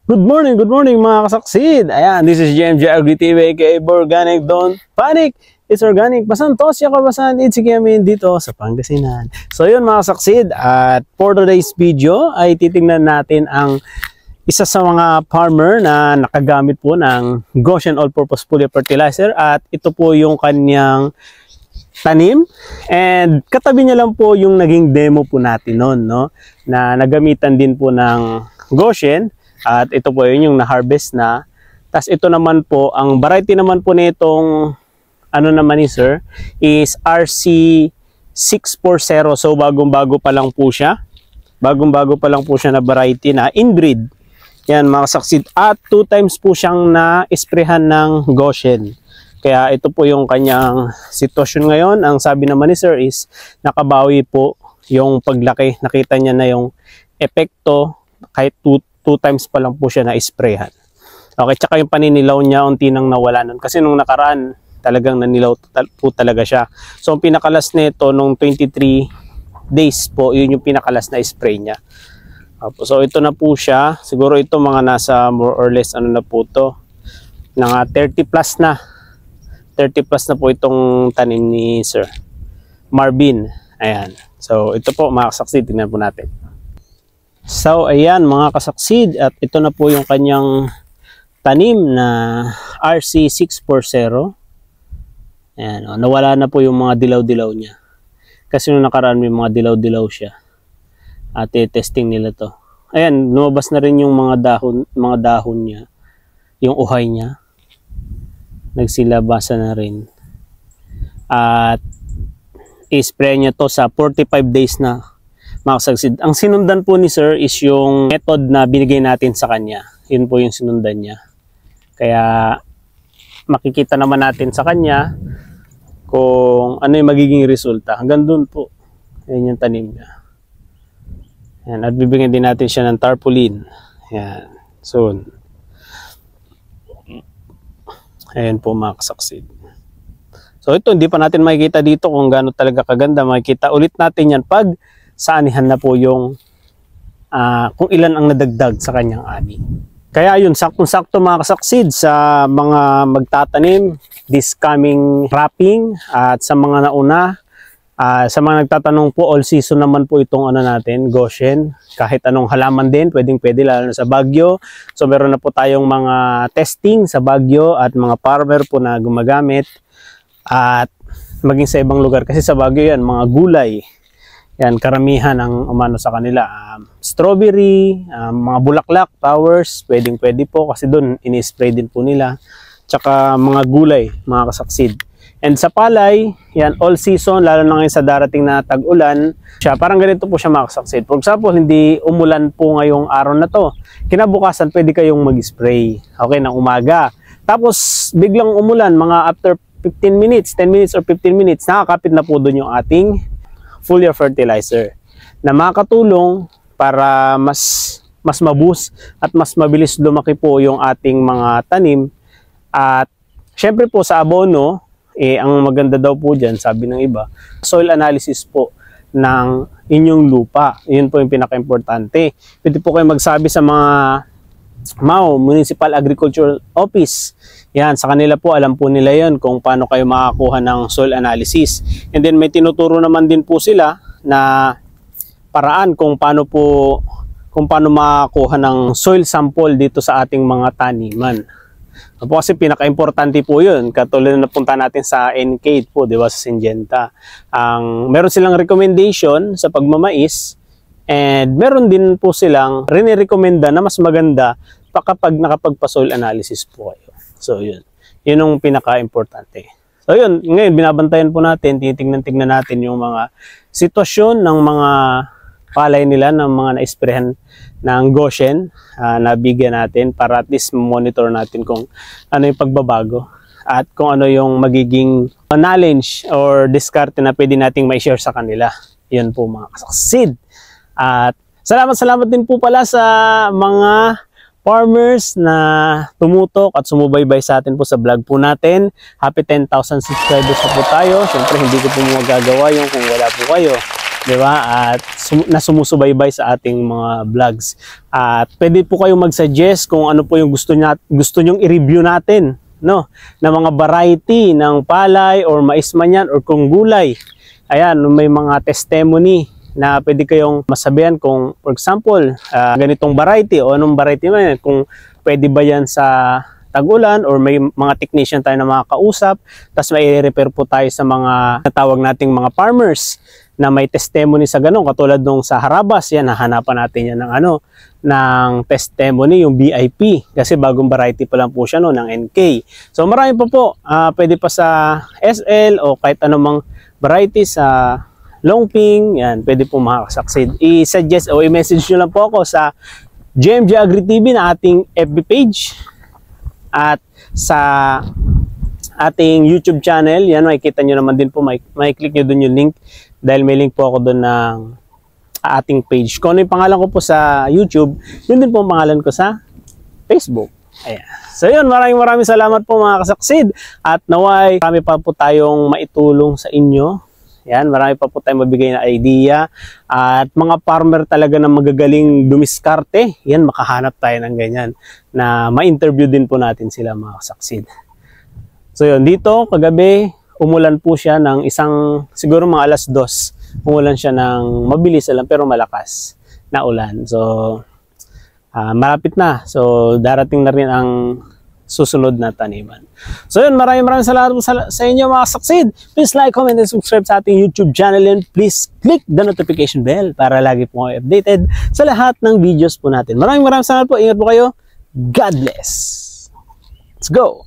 Good morning mga kasaksid. Ayan, this is JMJ Agri TV aka Organic. Don't panic, it's organic. Basan tosya ka basan, it's kami dito sa Pangasinan. So yun mga kasaksid, at for today's video ay titingnan natin ang isa sa mga farmer na nakagamit po ng Goshen All-Purpose Foliar Fertilizer, at ito po yung kanyang tanim, and katabi niya lang po yung naging demo po natin noon, no? Na nagamitan din po ng Goshen. At ito po yun yung na-harvest na. Tapos ito naman po, ang variety naman po nitong ano naman ni sir is RC640. So bagong-bago pa lang po siya. Bagong-bago pa lang po siya na variety na inbreed. Yan mga saksid. At 2 times po siyang na-sprayhan ng Goshen. Kaya ito po yung kanyang sitwasyon ngayon. Ang sabi naman ni sir is nakabawi po yung paglaki. Nakita niya na yung epekto kahit 2 times pa lang po siya na-sprayhan. Okay, tsaka yung paninilaw niya unti nang nawala nun. Kasi nung nakaraan, talagang nanilaw po talaga siya. So, ang pinakalas nito nung 23 days po, yun yung pinakalas na spray niya. So, ito na po siya. Siguro ito mga nasa more or less, ano na po to, mga 30 plus na. 30 plus na po itong tanim ni Sir Marvin. Ayan. So, ito po mga kasaksid, tingnan po natin. So, ayan mga kasaksid, at ito na po yung kanyang tanim na RC640. Ayan, nawala na po yung mga dilaw-dilaw niya. Kasi nung nakaraan may mga dilaw-dilaw siya. At testing nila to. Ayan, lumabas na rin yung mga dahon niya. Yung uhay niya. Nagsilabasa na rin. At i-spray niya to sa 45 days na. Ang sinundan po ni sir is yung method na binigay natin sa kanya. Yun po yung sinundan niya. Kaya makikita naman natin sa kanya kung ano yung magiging resulta. Hanggang dun po. Yan yung tanim niya. Yan. At bibigyan din natin siya ng tarpaulin. Yan. Soon. Ayan po mga kasaksid. So ito, hindi pa natin makikita dito kung gaano talaga kaganda. Makikita ulit natin yan pag sa anihan na po yung kung ilan ang nadagdag sa kanyang ani. Kaya yun, saktong-sakto mga kasaksid sa mga magtatanim this coming cropping, at sa mga nauna, sa mga nagtatanong po, all season naman po itong ano natin, Goshen. Kahit anong halaman din, pwedeng-pwede, lalo na sa Baguio. So meron na po tayong mga testing sa Baguio at mga farmer po na gumagamit, at maging sa ibang lugar. Kasi sa Baguio yan, mga gulay. Yan, karamihan ang umano sa kanila. Strawberry, mga bulaklak, flowers, pwedeng-pwede po kasi doon ini-spray din po nila. Tsaka mga gulay, mga kasaksid. And sa palay, yan, all season, lalo na ngayon sa darating na tag-ulan, siya, parang ganito po siya mga kasaksid. For example, hindi umulan po ngayong araw na to. Kinabukasan, pwede kayong mag-spray. Okay, ng umaga. Tapos, biglang umulan, mga after 15 minutes, 10 minutes or 15 minutes, nakakapit na po doon yung ating foliar fertilizer na makatulong para mas maboost at mas mabilis lumaki po yung ating mga tanim. At syempre po sa abono, ang maganda daw po dyan, sabi ng iba, soil analysis po ng inyong lupa. Yun po yung pinaka-importante. Pwede po kayo magsabi sa mga MAO, Municipal Agricultural Office. Yan, sa kanila po, alam po nila yan kung paano kayo makakuha ng soil analysis. And then may tinuturo naman din po sila na paraan kung paano makakuha ng soil sample dito sa ating mga taniman. Po kasi pinaka-importante po yun. Katulad na napunta natin sa NK po, di ba, sa Syngenta. Meron silang recommendation sa pagmamais, and meron din po silang rinirekomenda na mas maganda pa kapag nakapagpa-soil analysis po kayo. So, yun. Yun ang pinaka-importante. So, yun. Ngayon, binabantayan po natin, titignan-tignan natin yung mga sitwasyon ng mga palay nila, ng mga na-sprayhan ng Goshen, nabigyan natin para at least monitor natin kung ano yung pagbabago at kung ano yung magiging knowledge or diskarte na pwede nating ma-share sa kanila. Yun po mga kasaksid. At salamat din po pala sa mga farmers na tumutok at sumubaybay sa atin po sa vlog po natin. Happy 10,000 subscribers na po tayo. Siyempre hindi ko po magagawa yung kung wala po kayo. di ba? At na sumusubaybay sa ating mga vlogs. At pwede po kayong mag-suggest kung ano po yung gusto nyong i-review natin, no? Na mga variety ng palay or mais man yan or kung gulay. Ayan, may mga testimony na pwede kayong masabihan kung, for example, ganitong variety o anong variety man yan, kung pwede ba yan sa tag-ulan or may mga technician tayo na makakausap, tapos may repair po tayo sa mga natawag nating mga farmers na may testimony sa ganun, katulad nung sa Harabas, yan, hahanapan natin yan ng ng testimony, yung BIP, kasi bagong variety pa lang po siya no, ng NK. So marami po, pwede pa sa SL o kahit anumang variety sa Longping, yan, pwede po makakasucceed. I-suggest o i-message nyo lang po ako sa JMJ Agri TV na ating FB page at sa ating YouTube channel. Yan, makikita nyo naman din po, may-click nyo dun yung link dahil may link po ako dun ng ating page. Kung ano yung pangalan ko po sa YouTube, yun din po ang pangalan ko sa Facebook. Ayan. So yun, maraming salamat po mga kasaksid at naway marami pa po tayong maitulong sa inyo. Yan, marami pa po tayong mabigay na idea at mga farmer talaga na magagaling dumiskarte, yan, makahanap tayo ng ganyan na ma-interview din po natin sila mga kasaksid. So yun, dito kagabi umulan po siya ng siguro mga 2:00, umulan siya ng mabilis lang pero malakas na ulan. So malapit na, so darating na rin ang susunod na taniman. So yun, maraming salamat po sa inyo mga kasaksid. Please like, comment, and subscribe sa ating YouTube channel and please click the notification bell para lagi po kayo updated sa lahat ng videos po natin. Maraming salamat po. Ingat po kayo. God bless. Let's go!